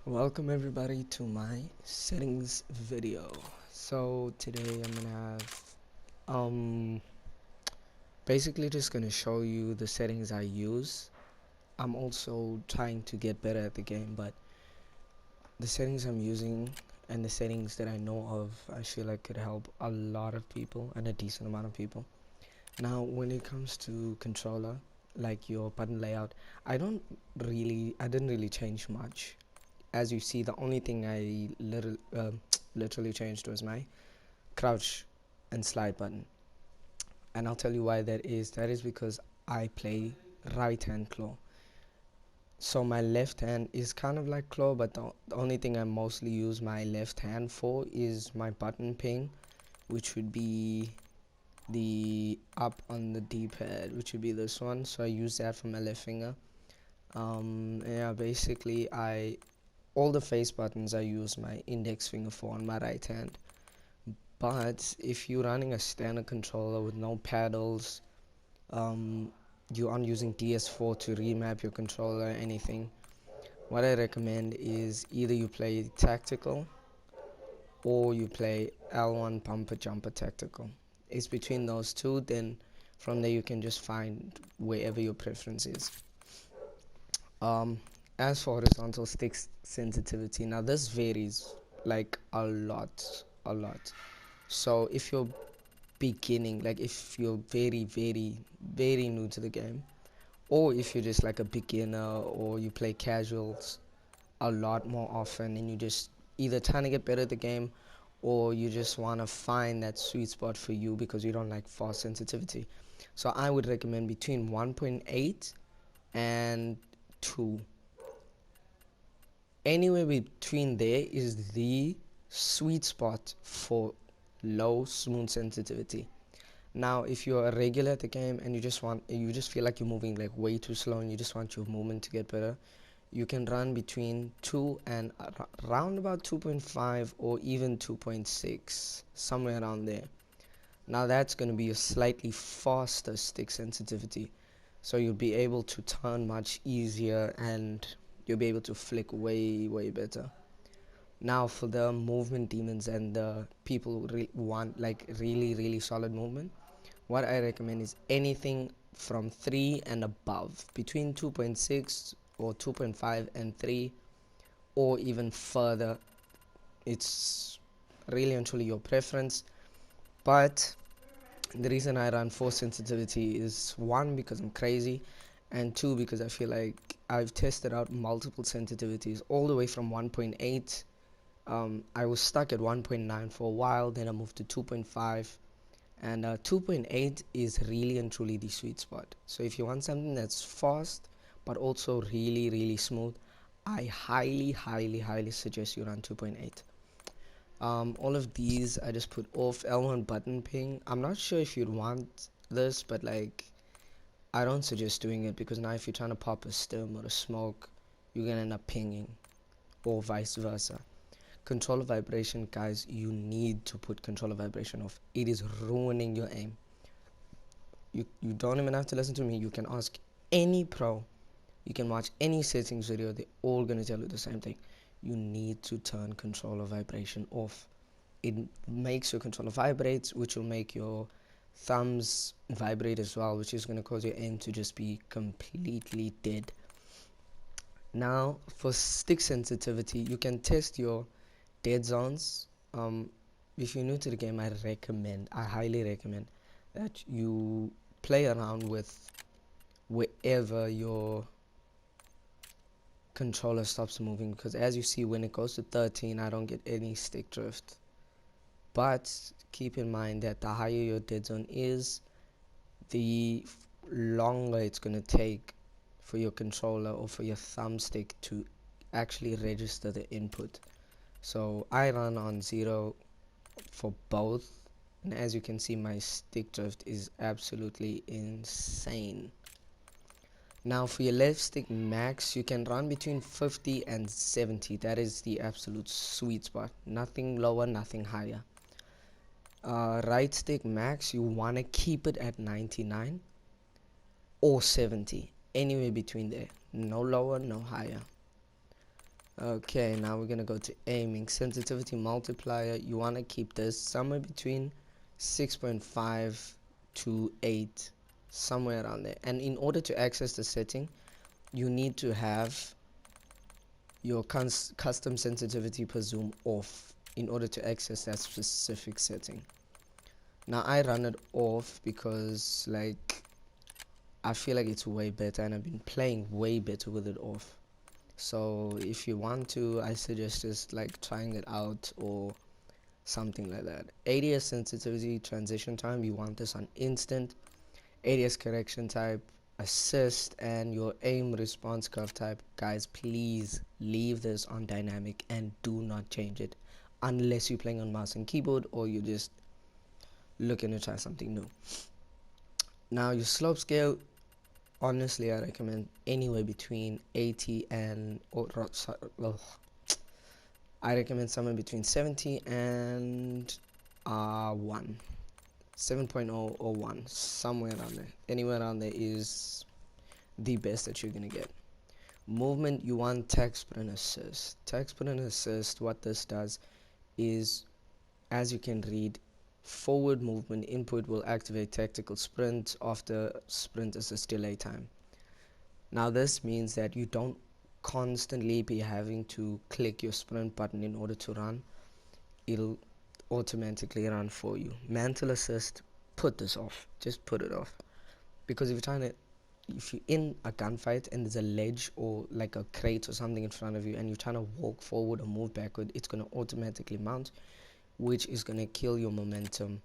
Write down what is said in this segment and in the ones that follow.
Welcome everybody to my settings video. So today I'm gonna have basically just gonna show you the settings I use. I'm also trying to get better at the game, but the settings I'm using and the settings that I know of, I feel like could help a lot of people and a decent amount of people. Now when it comes to controller, like your button layout, I didn't really change much. As you see, the only thing I literally changed was my crouch and slide button, and I'll tell you why that is. That is because I play right hand claw, so my left hand is kind of like claw, but the only thing I mostly use my left hand for is my button ping, which would be the up on the d-pad, which would be this one. So I use that for my left finger. Yeah, basically all the face buttons I use my index finger for on my right hand. But if you're running a standard controller with no paddles, you aren't using DS4 to remap your controller or anything, what I recommend is either you play tactical or you play L1 bumper jumper tactical. It's between those two, then from there you can just find wherever your preference is. Um, as for horizontal stick sensitivity, now this varies like a lot. So if you're beginning, like if you're very new to the game, or if you're just like a beginner or you play casuals a lot more often and you just either trying to get better at the game or you just want to find that sweet spot for you because you don't like fast sensitivity. So I would recommend between 1.8 and 2. Anywhere between there is the sweet spot for low smooth sensitivity. Now if you're a regular at the game and you just feel like you're moving like way too slow and you just want your movement to get better, you can run between 2 and around about 2.5 or even 2.6, somewhere around there. Now that's going to be a slightly faster stick sensitivity, so you'll be able to turn much easier and you'll be able to flick way better. Now for the movement demons and the people who want like really solid movement, what I recommend is anything from 3 and above, between 2.6 or 2.5 and 3, or even further. It's really and truly your preference, but the reason I run force sensitivity is, one, because I'm crazy, and two, because I feel like I've tested out multiple sensitivities all the way from 1.8. I was stuck at 1.9 for a while, then I moved to 2.5, and 2.8 is really and truly the sweet spot. So if you want something that's fast but also really smooth, I highly suggest you run 2.8. All of these I just put off. L1 button ping, I'm not sure if you'd want this, but like I don't suggest doing it, because now if you're trying to pop a stim or a smoke, you're gonna end up pinging, or vice versa. Controller vibration, guys, you need to put controller vibration off. It is ruining your aim. You don't even have to listen to me. You can ask any pro, you can watch any settings video, they're all gonna tell you the same thing. You need to turn controller vibration off. It makes your controller vibrate, which will make your thumbs vibrate as well, which is going to cause your aim to just be completely dead. Now for stick sensitivity, you can test your dead zones. If you're new to the game, I highly recommend that you play around with wherever your controller stops moving, because as you see, when it goes to 13, I don't get any stick drift. But keep in mind that the higher your dead zone is, the longer it's going to take for your controller or for your thumbstick to actually register the input. So I run on 0 for both, and as you can see, my stick drift is absolutely insane. Now for your left stick max, you can run between 50 and 70. That is the absolute sweet spot. Nothing lower, nothing higher. Right stick max, you want to keep it at 99 or 70, anywhere between there, no lower, no higher. Okay, now we're gonna go to aiming. Sensitivity multiplier, you want to keep this somewhere between 6.5 to 8, somewhere around there. And in order to access the setting, you need to have your custom sensitivity per zoom off in order to access that specific setting. Now I run it off because like I feel like it's way better, and I've been playing way better with it off. So if you want to, I suggest just like trying it out or something like that. ADS sensitivity transition time, you want this on instant. ADS correction type, assist, and your aim response curve type, guys, please leave this on dynamic and do not change it unless you're playing on mouse and keyboard or you're just looking to try something new. Now your slope scale, honestly I recommend anywhere between 80 and I recommend somewhere between 70 and 1, 7.0 or 1, somewhere around there. Anywhere around there is the best that you're gonna get. Movement, you want tech sprint assist. Tech sprint assist, what this does is, as you can read, forward movement input will activate tactical sprint after sprint assist delay time. Now this means that you don't constantly be having to click your sprint button in order to run. It'll automatically run for you. Mantle assist, put this off. Just put it off. Because if you're in a gunfight and there's a ledge or like a crate or something in front of you and you're trying to walk forward or move backward, it's going to automatically mount, which is going to kill your momentum,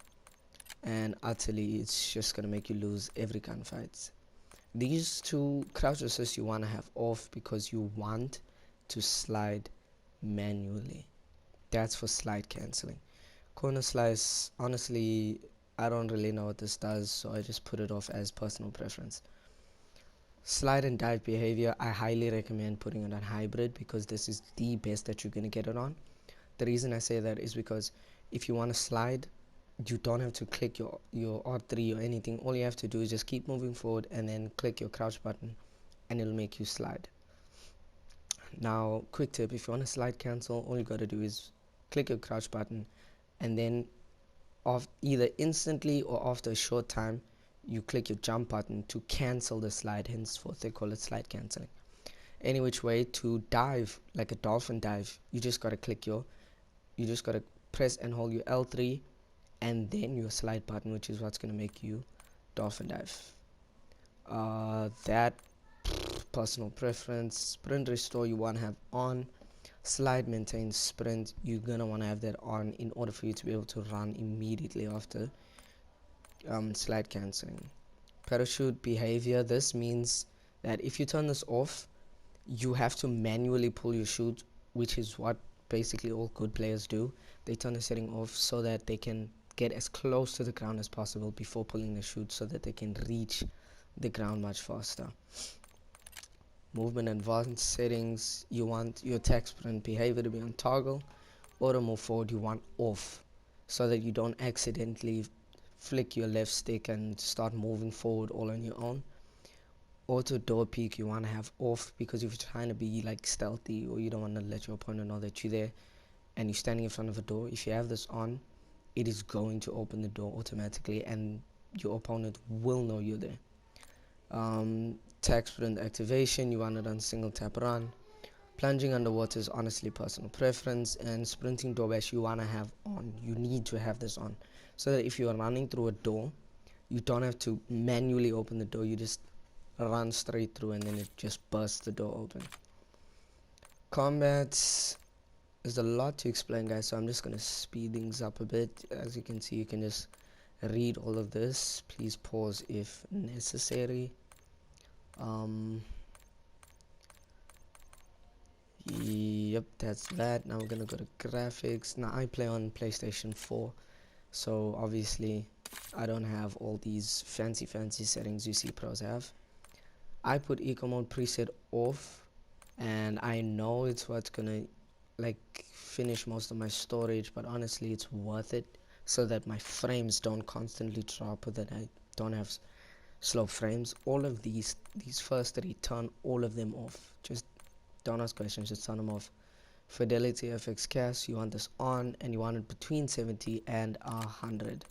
and utterly it's just going to make you lose every gunfight. These two crouch assists you want to have off because you want to slide manually. That's for slide cancelling. Corner slice, honestly, I don't really know what this does, so I just put it off as personal preference. Slide and dive behavior, I highly recommend putting it on hybrid because this is the best that you're going to get it on. The reason I say that is because if you want to slide, you don't have to click your R3 or anything. All you have to do is just keep moving forward and then click your crouch button and it'll make you slide. Now, quick tip, if you want to slide cancel, all you got to do is click your crouch button and then either instantly or after a short time, you click your jump button to cancel the slide. Henceforth, they call it slide cancelling. Any which way, to dive like a dolphin dive, you just gotta press and hold your L3 and then your slide button, which is what's gonna make you dolphin dive. That personal preference. Sprint restore you want to have on. Slide maintain sprint, you're gonna want to have that on in order for you to be able to run immediately after slide cancelling. Parachute behavior, this means that if you turn this off, you have to manually pull your chute, which is what basically all good players do. They turn the setting off so that they can get as close to the ground as possible before pulling the chute so that they can reach the ground much faster. Movement advanced settings, you want your attack sprint behavior to be on toggle. Auto move forward you want off so that you don't accidentally flick your left stick and start moving forward all on your own. Auto door peek you want to have off because if you're trying to be like stealthy or you don't want to let your opponent know that you're there and you're standing in front of a door, if you have this on, it is going to open the door automatically and your opponent will know you're there. Attack sprint activation, you want it on single tap run. Plunging underwater is honestly personal preference, and sprinting door bash you want to have on. You need to have this on so that if you are running through a door, you don't have to manually open the door. You just run straight through and then it just bursts the door open. Combat, there's a lot to explain, guys, so I'm just going to speed things up a bit. As you can see, you can just read all of this. Please pause if necessary. Yep, that's that. Now we're gonna go to graphics. Now I play on PlayStation 4, so obviously I don't have all these fancy settings you see pros have. I put eco mode preset off, and I know it's what's gonna like finish most of my storage, but honestly it's worth it so that my frames don't constantly drop or that I don't have slow frames. All of these first three, turn all of them off. Just Don't ask questions, just turn them off. Fidelity FX cast, you want this on, and you want it between 70 and 100.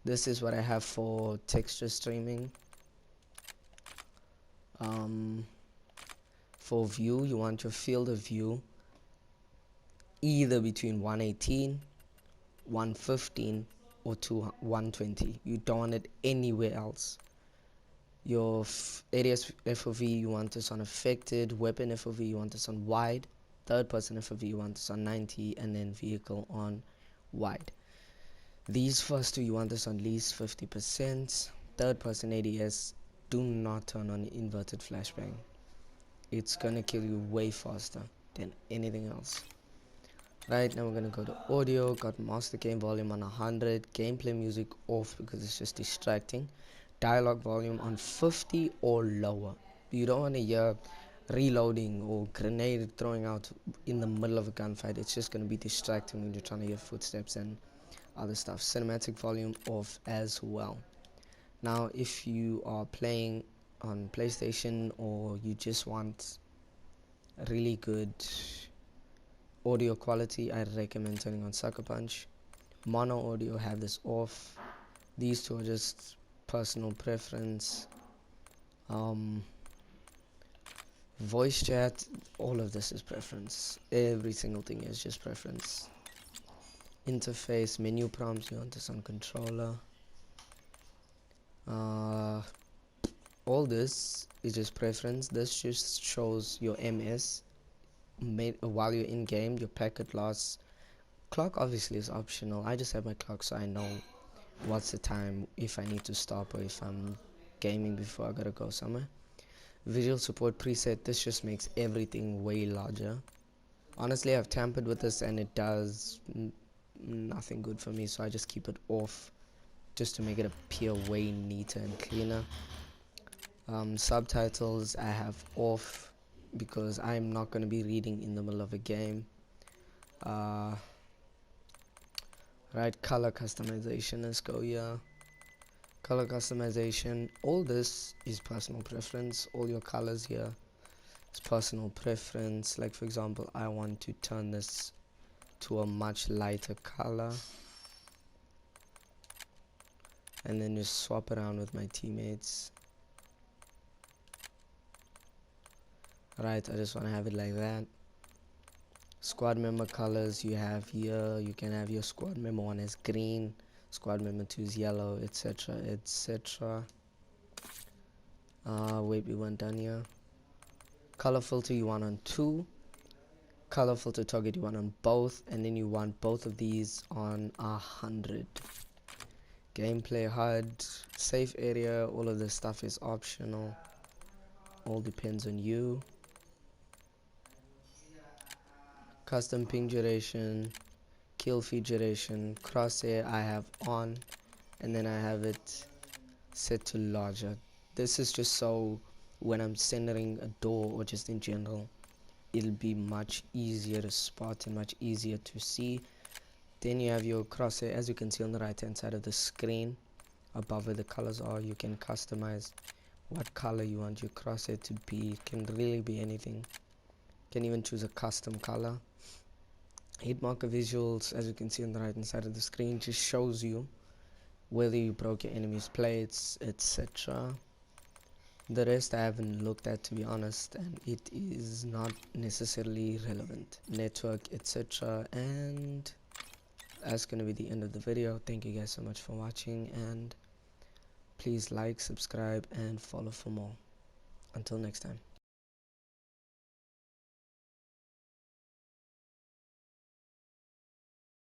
This is what I have for texture streaming. For view, you want your field of view either between 118, 115, or 120. You don't want it anywhere else. Your ADS FOV, you want this on affected. Weapon FOV, you want this on wide. Third person FOV, you want this on 90, and then vehicle on wide. These first two, you want this on least 50%. Third person ADS, do not turn on inverted flashbang. It's gonna kill you way faster than anything else. Right, now we're gonna go to audio. Got master game volume on 100. Gameplay music off because it's just distracting. Dialogue volume on 50 or lower. You don't want to hear reloading or grenade throwing out in the middle of a gunfight. It's just gonna be distracting when you're trying to hear footsteps and other stuff. Cinematic volume off as well. Now if you are playing on PlayStation or you just want really good audio quality, I recommend turning on Sucker Punch. Mono audio, have this off. These two are just personal preference. Voice chat, all of this is preference. Every single thing is just preference. Interface, menu prompts, you want this on controller. All this is just preference. This just shows your MS while you're in game, your packet loss. Clock obviously is optional. I just have my clock so I know what's the time if I need to stop or if I'm gaming before I gotta go somewhere. Visual support preset, this just makes everything way larger. Honestly, I've tampered with this and it does nothing good for me, so I just keep it off just to make it appear way neater and cleaner. Subtitles I have off because I'm not going to be reading in the middle of a game. Right, color customization, let's go here. Color customization, all this is personal preference. All your colors here is personal preference. Like for example, I want to turn this to a much lighter color and then just swap around with my teammates. Right, I just want to have it like that. Squad member colors you have here, you can have your squad member one as green, squad member 2 is yellow, etc, etc. Wait, we weren't done here. Color filter you want on 2, color filter target you want on both, and then you want both of these on 100. Gameplay HUD, safe area, all of this stuff is optional, all depends on you. Custom ping duration, kill feed duration, crosshair I have on, and then I have it set to larger. This is just so when I'm centering a door or just in general, it'll be much easier to spot and much easier to see. Then you have your crosshair, as you can see on the right hand side of the screen above where the colors are. You can customize what color you want your crosshair to be. It can really be anything. You can even choose a custom color. Hit marker visuals, as you can see on the right hand side of the screen, just shows you whether you broke your enemy's plates, etc. The rest I haven't looked at, to be honest, and it is not necessarily relevant. Network, etc. And that's going to be the end of the video. Thank you guys so much for watching, and please like, subscribe, and follow for more. Until next time.